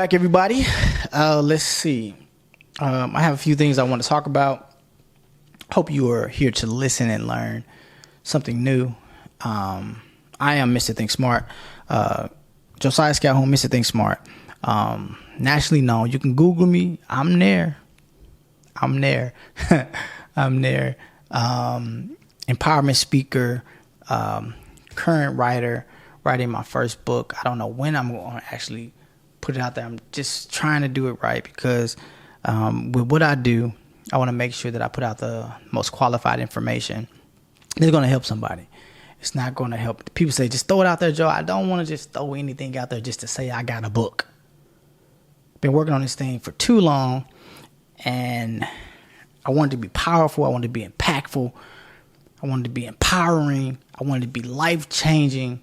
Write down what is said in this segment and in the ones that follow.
Back, everybody. Let's see. I have a few things I want to talk about. Hope you are here to listen and learn something new. I am Mr.ThinkSmart. Josias, Calhoun, Mr.ThinkSmart. Nationally known. You can Google me. I'm there. I'm there. Empowerment speaker, current writer, writing my first book. I don't know when I'm going to actually put it out there. I'm just trying to do it right because with what I do, I want to make sure that I put out the most qualified information that's going to help somebody. It's not going to help. People say, just throw it out there, Joe. I don't want to just throw anything out there just to say I got a book. Been working on this thing for too long, and I wanted to be powerful. I wanted to be impactful. I wanted to be empowering. I wanted to be life-changing.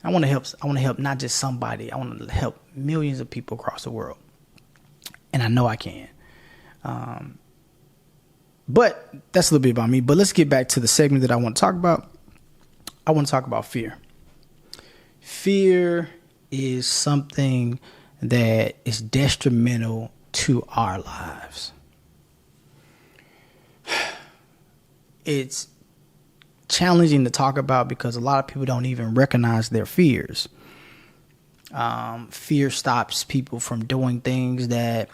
I want to help not just somebody. I want to help millions of people across the world. And I know I can. But that's a little bit about me. But let's get back to the segment that I want to talk about. I want to talk about fear. Fear is something that is detrimental to our lives. It's challenging to talk about because a lot of people don't even recognize their fears. Fear stops people from doing things that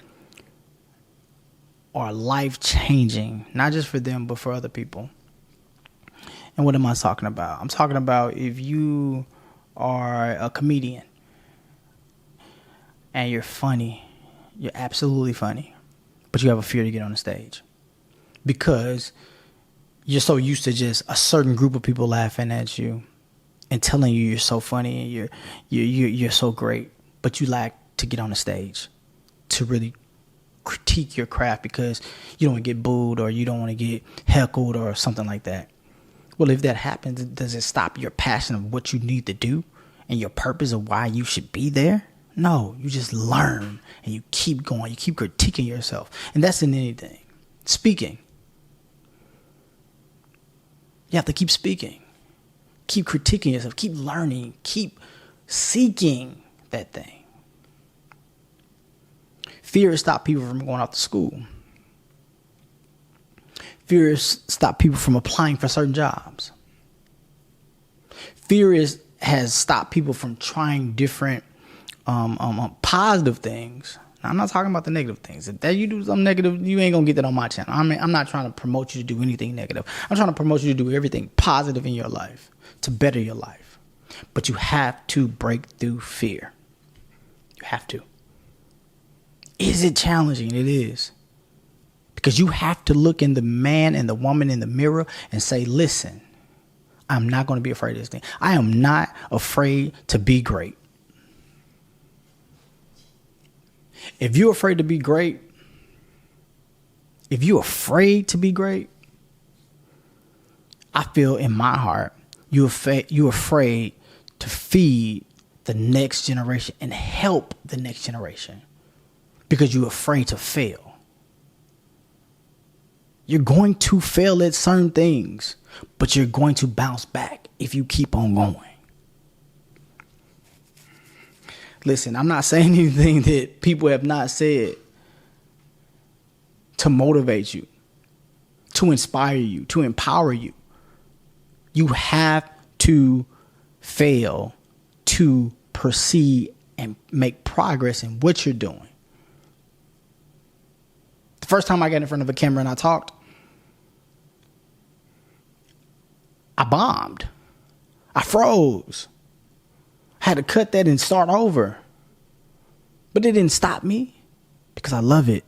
are life-changing, not just for them, but for other people. And what am I talking about? I'm talking about if you are a comedian and you're funny, you're absolutely funny, but you have a fear to get on the stage because you're so used to just a certain group of people laughing at you and telling you you're so funny and you're so great, but you lack to get on the stage to really critique your craft because you don't want to get booed or you don't want to get heckled or something like that. Well, if that happens, does it stop your passion of what you need to do and your purpose of why you should be there? No, you just learn and you keep going. You keep critiquing yourself. And that's in anything. Speaking. You have to keep speaking. Keep critiquing yourself. Keep learning. Keep seeking that thing. Fear has stopped people from going out to school. Fear has stopped people from applying for certain jobs. Fear has stopped people from trying different positive things. Now, I'm not talking about the negative things. If that you do something negative, you ain't going to get that on my channel. I'm not trying to promote you to do anything negative. I'm trying to promote you to do everything positive in your life to better your life. But you have to break through fear. You have to. Is it challenging? It is. Because you have to look in the man and the woman in the mirror and say, listen, I'm not going to be afraid of this thing. I am not afraid to be great. If you're afraid to be great, I feel in my heart, you're afraid to feed the next generation and help the next generation because you're afraid to fail. You're going to fail at certain things, but you're going to bounce back if you keep on going. Listen, I'm not saying anything that people have not said to motivate you, to inspire you, to empower you. You have to fail to proceed and make progress in what you're doing. The first time I got in front of a camera and I talked, I bombed. I froze. I had to cut that and start over. But it didn't stop me because I love it.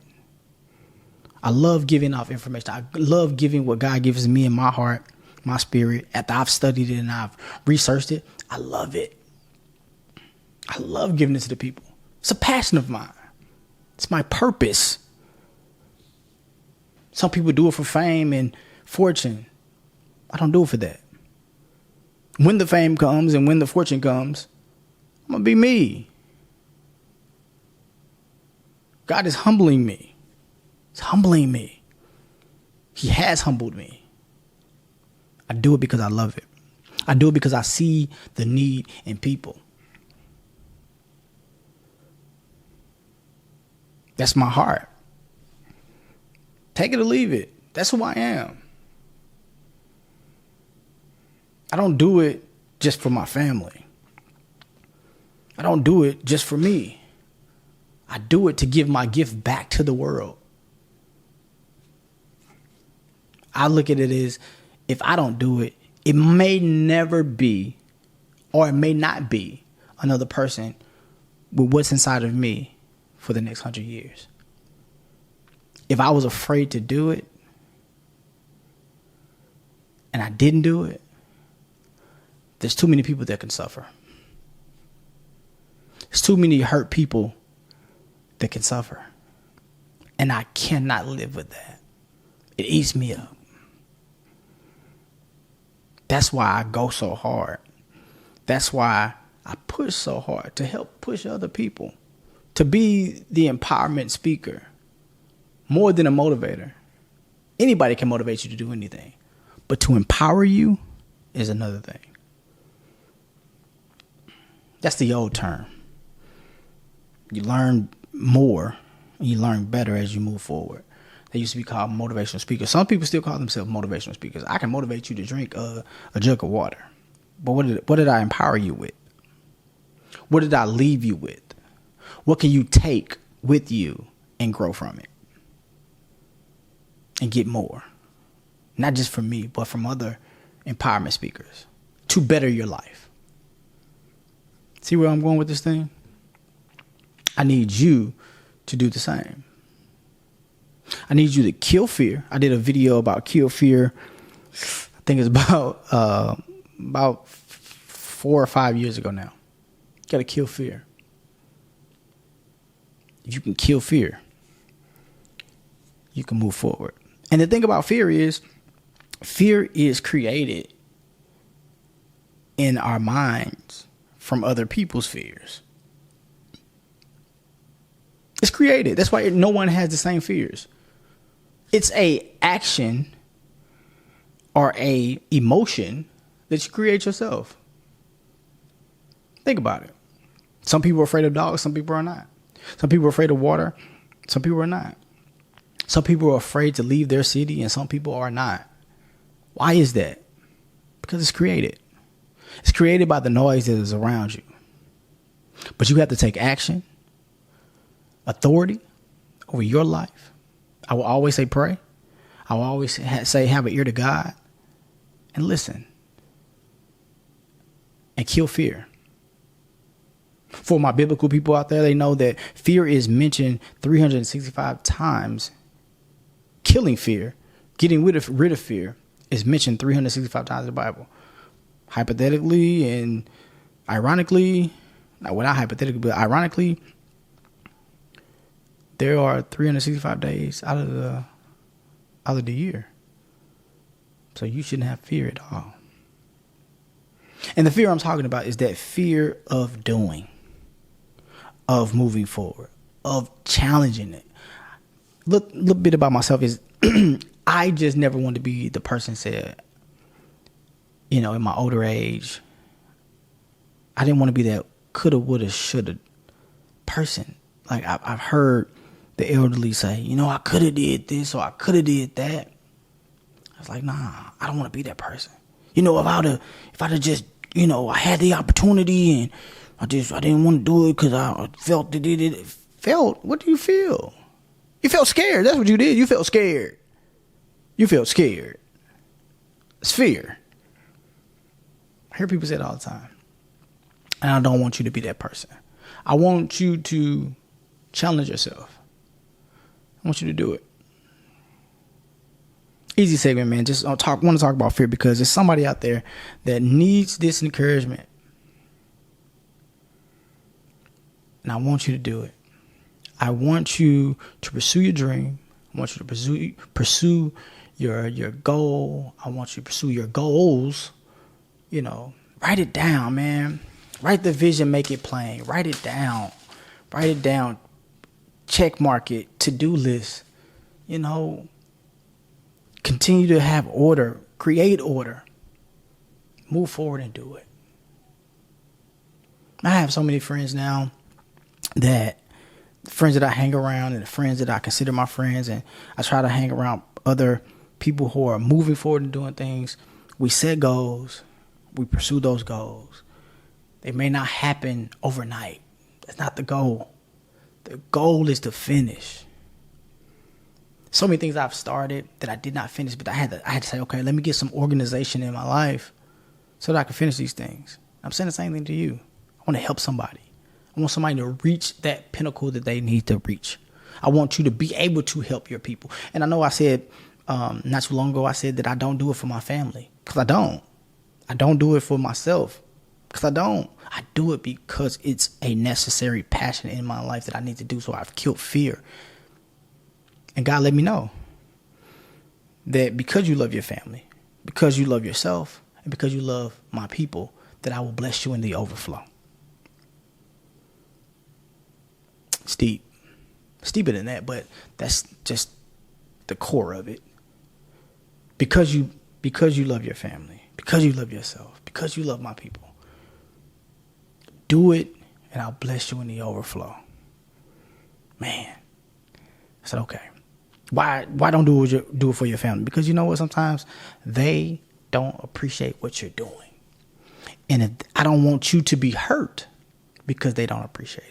I love giving off information. I love giving what God gives me in my heart, my spirit. After I've studied it and I've researched it, I love it. I love giving it to the people. It's a passion of mine. It's my purpose. Some people do it for fame and fortune. I don't do it for that. When the fame comes and when the fortune comes, I'm going to be me. God is humbling me. He's humbling me. He has humbled me. I do it because I love it. I do it because I see the need in people. That's my heart. Take it or leave it. That's who I am. I don't do it just for my family. I don't do it just for me. I do it to give my gift back to the world. I look at it as, if I don't do it, it may never be, or it may not be, another person with what's inside of me for the next 100 years. If I was afraid to do it, and I didn't do it, there's too many people that can suffer. There's too many hurt people that can suffer. And I cannot live with that. It eats me up. That's why I go so hard. That's why I push so hard to help push other people, to be the empowerment speaker, more than a motivator. Anybody can motivate you to do anything, but to empower you is another thing. That's the old term. You learn more and you learn better as you move forward. They used to be called motivational speakers. Some people still call themselves motivational speakers. I can motivate you to drink a jug of water. But what did I empower you with? What did I leave you with? What can you take with you and grow from it? And get more. Not just from me, but from other empowerment speakers to better your life. See where I'm going with this thing? I need you to do the same. I need you to kill fear. I did a video about kill fear. I think it's about 4 or 5 years ago now. You got to kill fear. If you can kill fear, you can move forward. And the thing about fear is created in our minds from other people's fears. It's created. That's why no one has the same fears. It's a action or a emotion that you create yourself. Think about it. Some people are afraid of dogs. Some people are not. Some people are afraid of water. Some people are not. Some people are afraid to leave their city and some people are not. Why is that? Because it's created. It's created by the noise that is around you. But you have to take action, authority over your life. I will always say pray. I will always say have an ear to God and listen and kill fear. For my biblical people out there, they know that fear is mentioned 365 times. Killing fear, getting rid of fear is mentioned 365 times in the Bible. Hypothetically and ironically, not without hypothetically, but ironically, there are 365 days out of the year. So you shouldn't have fear at all. And the fear I'm talking about is that fear of doing, of moving forward, of challenging it. Little bit about myself is I just never wanted to be the person said, in my older age, I didn't want to be that coulda, woulda, shoulda person. Like I've heard the elderly say, I coulda did this or I coulda did that. I was like, nah, I don't want to be that person. If I'd have just, I had the opportunity and I didn't want to do it because I felt that it felt. What do you feel? You felt scared. That's what you did. You felt scared. You felt scared. It's fear. I hear people say it all the time. And I don't want you to be that person. I want you to challenge yourself. I want you to do it. Easy segment, man. Just want to talk about fear because there's somebody out there that needs this encouragement. And I want you to do it. I want you to pursue your dream. I want you to pursue your goal. I want you to pursue your goals. Write it down, man. Write the vision, make it plain. Write it down. Write it down. Check mark it. To-do list. Continue to have order. Create order. Move forward and do it. I have so many friends now that the friends that I hang around and the friends that I consider my friends, and I try to hang around other people who are moving forward and doing things. We set goals. We pursue those goals. They may not happen overnight. That's not the goal. The goal is to finish. So many things I've started that I did not finish, but I had to say, okay, let me get some organization in my life so that I can finish these things. I'm saying the same thing to you. I want to help somebody. I want somebody to reach that pinnacle that they need to reach. I want you to be able to help your people. And I know I said not too long ago, I said that I don't do it for my family, because I don't. I don't do it for myself, because I don't. I do it because it's a necessary passion in my life that I need to do. So I've killed fear. And God let me know that because you love your family, because you love yourself, and because you love my people, that I will bless you in the overflow. It's deep. It's deeper than that, but that's just the core of it. Because you love your family, because you love yourself, because you love my people, do it, and I'll bless you in the overflow. Man, I said, okay. Why don't do it for your family? Because you know what? Sometimes they don't appreciate what you're doing. And I don't want you to be hurt because they don't appreciate it.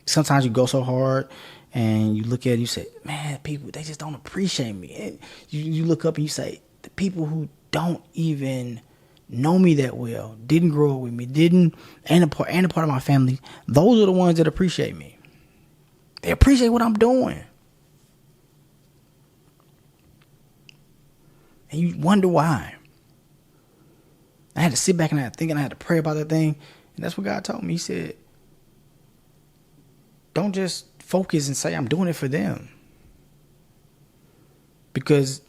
Sometimes you go so hard and you look at it, you say, man, people, they just don't appreciate me. And you look up and you say, the people who don't even know me that well, didn't grow up with me, ain't a part of my family, those are the ones that appreciate me. They appreciate what I'm doing. And you wonder why. I had to sit back and I had to think and I had to pray about that thing. And that's what God told me. He said, don't just focus and say I'm doing it for them. Because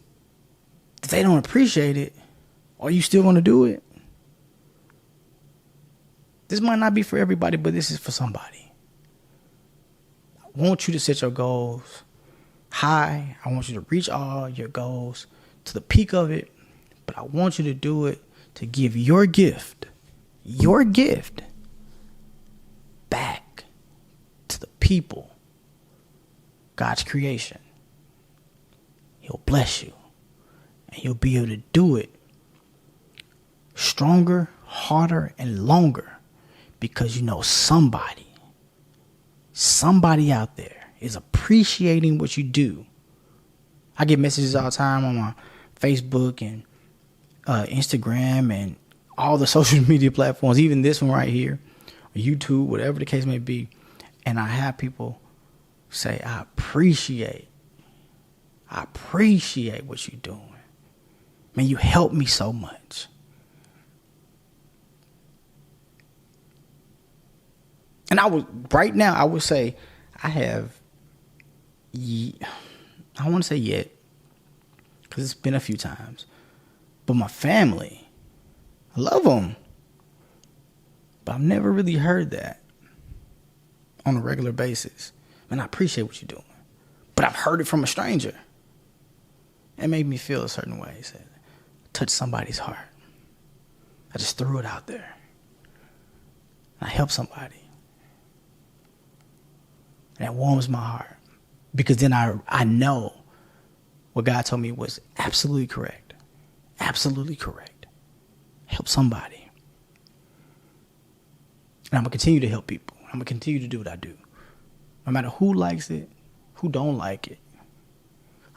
if they don't appreciate it, are you still going to do it? This might not be for everybody, but this is for somebody. I want you to set your goals high. I want you to reach all your goals to the peak of it. But I want you to do it to give your gift back to the people, God's creation. He'll bless you. And you'll be able to do it stronger, harder, and longer because you know somebody out there is appreciating what you do. I get messages all the time on my Facebook and Instagram and all the social media platforms, even this one right here, or YouTube, whatever the case may be. And I have people say, I appreciate what you're doing. Man, you help me so much. And I would say I have, I want to say yet, because it's been a few times, but my family, I love them, but I've never really heard that on a regular basis. Man, I appreciate what you're doing, but I've heard it from a stranger. It made me feel a certain way. It said, touch somebody's heart. I just threw it out there. I helped somebody. And that warms my heart. Because then I know what God told me was absolutely correct. Absolutely correct. Help somebody. And I'm going to continue to help people. I'm going to continue to do what I do. No matter who likes it, who don't like it.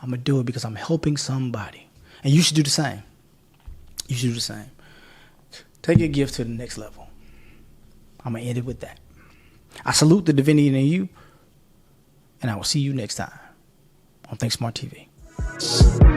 I'm going to do it because I'm helping somebody. And you should do the same. You should do the same. Take your gift to the next level. I'm going to end it with that. I salute the divinity in you. And I will see you next time on ThinkSmart TV.